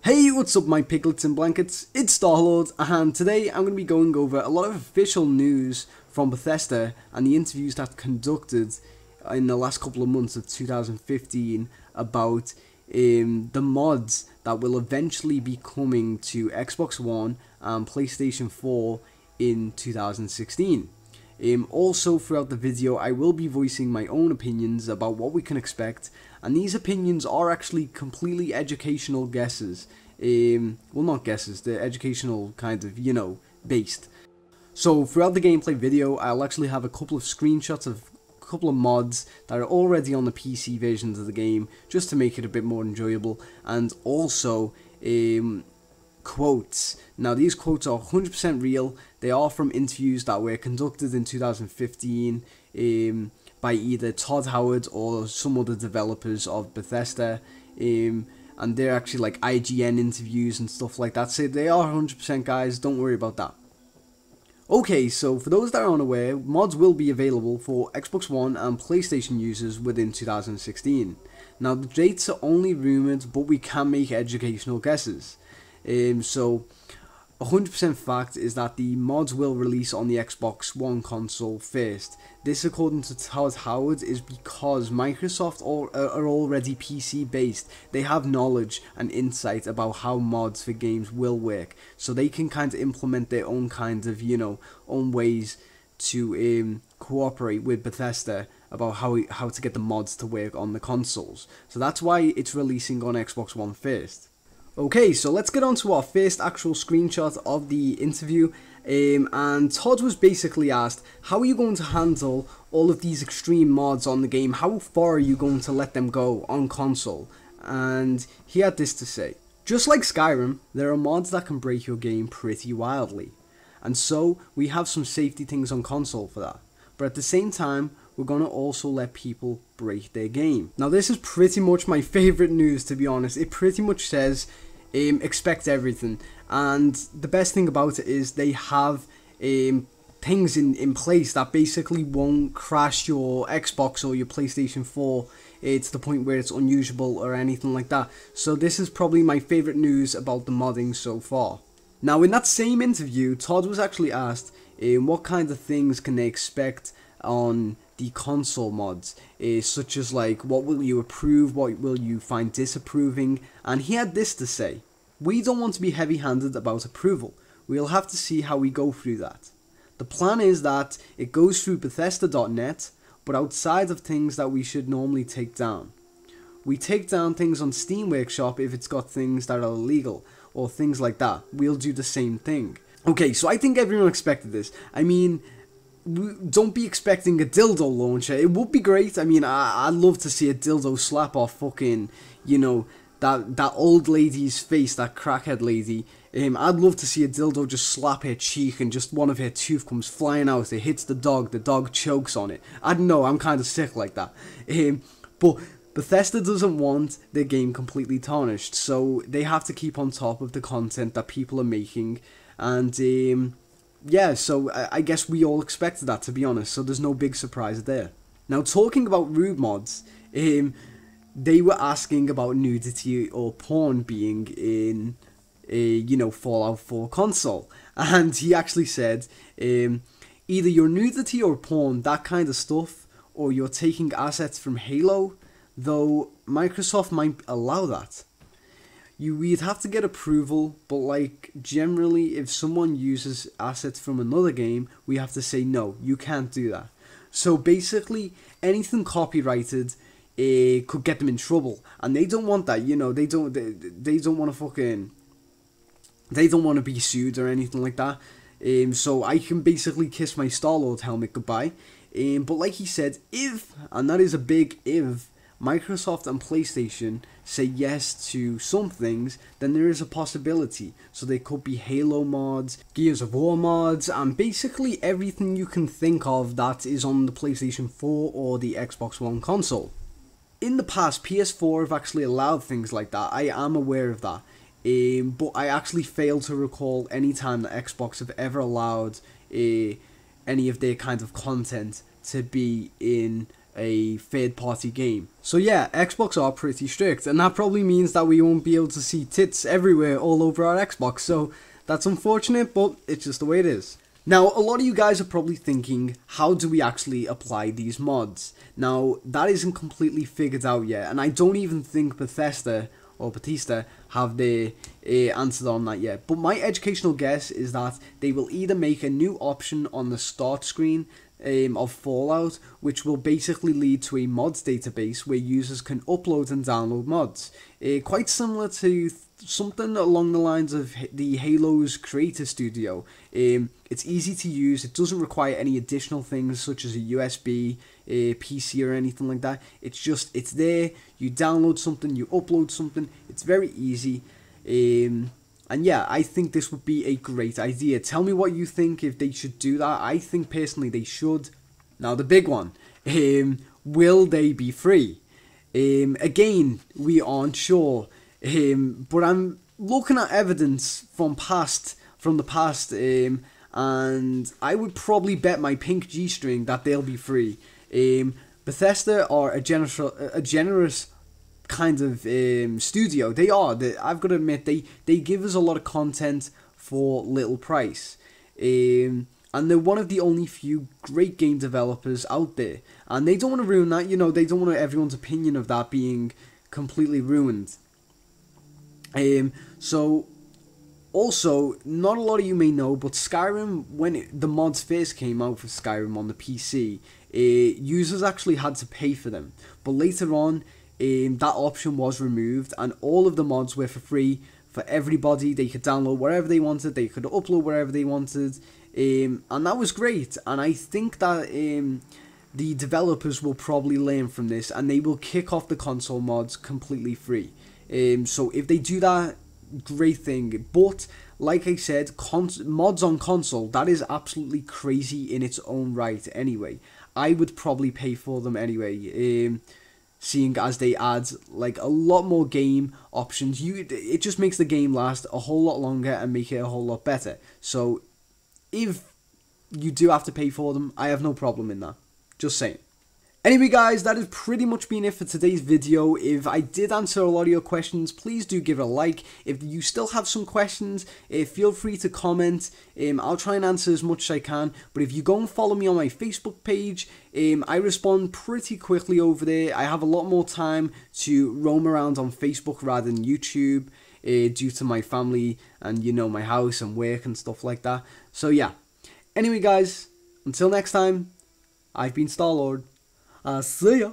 Hey, what's up my piglets and blankets, it's Starlord, and today I'm going to be going over a lot of official news from Bethesda and the interviews that conducted in the last couple of months of 2015 about the mods that will eventually be coming to Xbox One and PlayStation 4 in 2016. Also throughout the video I will be voicing my own opinions about what we can expect, and these opinions are actually completely educational guesses. Well, not guesses, they're educational kind of, based. So throughout the gameplay video I'll actually have a couple of screenshots of a couple of mods that are already on the PC versions of the game just to make it a bit more enjoyable, and also quotes. Now these quotes are 100% real. They are from interviews that were conducted in 2015 by either Todd Howard or some other developers of Bethesda, and they're actually like IGN interviews and stuff like that, so they are 100% guys, don't worry about that. Okay, so for those that are unaware, mods will be available for Xbox One and PlayStation users within 2016. Now the dates are only rumoured, but we can make educational guesses. So 100% fact is that the mods will release on the Xbox One console first. This, according to Todd Howard, is because Microsoft are already PC based. They have knowledge and insight about how mods for games will work, so they can kind of implement their own kind of, own ways to cooperate with Bethesda about how to get the mods to work on the consoles. So that's why it's releasing on Xbox One first. Okay, so let's get on to our first actual screenshot of the interview, and Todd was basically asked, how are you going to handle all of these extreme mods on the game? How far are you going to let them go on console? And he had this to say: just like Skyrim, there are mods that can break your game pretty wildly, and so we have some safety things on console for that, but at the same time we're going to also let people break their game. Now this is pretty much my favourite news, to be honest. It pretty much says expect everything, and the best thing about it is they have things in place that basically won't crash your Xbox or your PlayStation 4 to the point where it's unusable or anything like that. So this is probably my favourite news about the modding so far. Now in that same interview, Todd was actually asked what kind of things can they expect on the console mods, such as like what will you approve, what will you find disapproving, and he had this to say: we don't want to be heavy-handed about approval. We'll have to see how we go through that. The plan is that it goes through Bethesda.net, but outside of things that we should normally take down. We take down things on Steam Workshop if it's got things that are illegal, or things like that. We'll do the same thing. Okay, so I think everyone expected this. I mean, don't be expecting a dildo launcher. It would be great. I mean, I'd love to see a dildo slap off fucking, that old lady's face, that crackhead lady. I'd love to see a dildo just slap her cheek and just one of her tooth comes flying out. It hits the dog chokes on it. I don't know, I'm kind of sick like that. But Bethesda doesn't want their game completely tarnished, so they have to keep on top of the content that people are making, and yeah, so I guess we all expected that, to be honest, so there's no big surprise there. Now, talking about rude mods, they were asking about nudity or porn being in a, Fallout 4 console, and he actually said, either your nudity or porn, that kind of stuff, or you're taking assets from Halo, though Microsoft might allow that. We'd have to get approval, but like generally if someone uses assets from another game, we have to say no, you can't do that. So basically anything copyrighted could get them in trouble, and they don't want that. They don't want to fucking, they don't want to be sued or anything like that. So I can basically kiss my Starlord helmet goodbye. But like he said, if, and that is a big if, Microsoft and PlayStation say yes to some things, then there is a possibility. So there could be Halo mods, Gears of War mods, and basically everything you can think of that is on the PlayStation 4 or the Xbox One console. In the past, PS4 have actually allowed things like that. I am aware of that. But I actually fail to recall any time that Xbox have ever allowed any of their kind of content to be in a third-party game. So yeah, Xbox are pretty strict, and that probably means that we won't be able to see tits everywhere all over our Xbox, so that's unfortunate, but it's just the way it is. Now, a lot of you guys are probably thinking, how do we actually apply these mods? Now, that isn't completely figured out yet, and I don't even think Bethesda have their answer on that yet. But my educational guess is that they will either make a new option on the start screen of Fallout, which will basically lead to a mods database where users can upload and download mods. Quite similar to something along the lines of the Halo's Creator Studio. It's easy to use, it doesn't require any additional things such as a USB, PC or anything like that. It's there, you download something, you upload something, it's very easy. And yeah, I think this would be a great idea. Tell me what you think if they should do that. I think personally they should. Now the big one, will they be free? Again, we aren't sure. But I'm looking at evidence from the past, and I would probably bet my pink G-string that they'll be free. Bethesda are a generous kind of studio. They are. I've got to admit, they give us a lot of content for little price. And they're one of the only few great game developers out there. And they don't want to ruin that, you know, they don't want everyone's opinion of that being completely ruined. So, also, not a lot of you may know, but Skyrim, when the mods first came out for Skyrim on the PC, users actually had to pay for them. But later on, that option was removed, and all of the mods were for free for everybody. They could download wherever they wanted, they could upload wherever they wanted, and that was great. And I think that the developers will probably learn from this, and they will kick off the console mods completely free. So if they do that, great thing. But like I said, mods on console, that is absolutely crazy in its own right anyway. I would probably pay for them anyway, seeing as they add like a lot more game options. It just makes the game last a whole lot longer and make it a whole lot better. So if you do have to pay for them, I have no problem in that. Just saying. Anyway guys, that has pretty much been it for today's video. If I did answer a lot of your questions, please do give it a like. If you still have some questions, feel free to comment. I'll try and answer as much as I can. But if you go and follow me on my Facebook page, I respond pretty quickly over there. I have a lot more time to roam around on Facebook rather than YouTube, due to my family and, you know, my house and work and stuff like that. So yeah. Anyway guys, until next time, I've been Starlord. See ya.